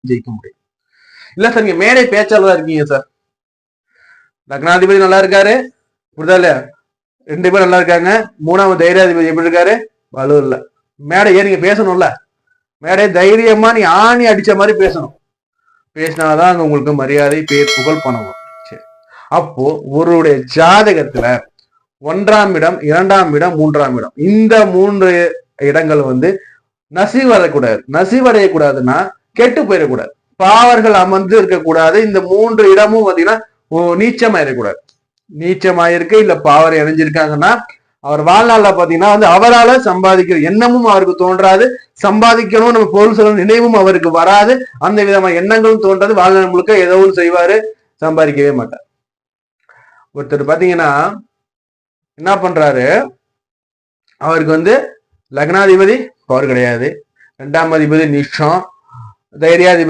ஜெயிக்க முடியும். இல்ல சார் நீங்க மேடை பேச்சாளர் இருக்கீங்க சார், லக்னாதிபதி நல்லா இருக்காரு, புரியுதா இல்லையா, 2 பேரும் நல்லா இருக்காங்க, 3வது தைரியாதிபதி எப்படி இருக்காரு, வலு இல்ல. மேடை ஏன் நீங்க பேசணும்ல, மேடை தைரியமா நீ ஆணி அடிச்ச மாதிரி பேசணும். பேசினாதான் அங்க உங்களுக்கு மரியாதை, பேர், புகழ், பணம் வரும். சரி, அப்போ ஒருடைய ஜாதகத்துல 1ஆம் இடம், 2ஆம் இடம், 3ஆம் இடம், இந்த 3 இடங்கள் நசிவு வரக்கூடாது. நசிவடையக்கூடாதுன்னா கெட்டு போயிடக்கூடாது, பாவர்கள் அமர்ந்து இருக்கக்கூடாது. இந்த 3 இடமும் பாத்தீங்கன்னா நீச்சமாயிடக்கூடாது. நீச்சமாயிருக்கு இல்ல பாவர் இணைஞ்சிருக்காங்கன்னா அவர் வாழ்நாள்ல பாத்தீங்கன்னா அவரால் சம்பாதிக்கிற எண்ணமும் அவருக்கு தோன்றாது, சம்பாதிக்கணும் நம்ம பொருள் செலவு நினைவும் அவருக்கு வராது, அந்த விதமான எண்ணங்களும் தோன்றாது. வாழ்நாள் முழுக்க ஏதோ ஒன்று செய்வாரு, சம்பாதிக்கவே மாட்டார். ஒருத்தர் பாத்தீங்கன்னா என்ன பண்றாரு, அவருக்கு லக்னாதிபதி பவர் கிடையாது, 2ஆம் அதிபதி நீச்சம், தைரியாதிபதி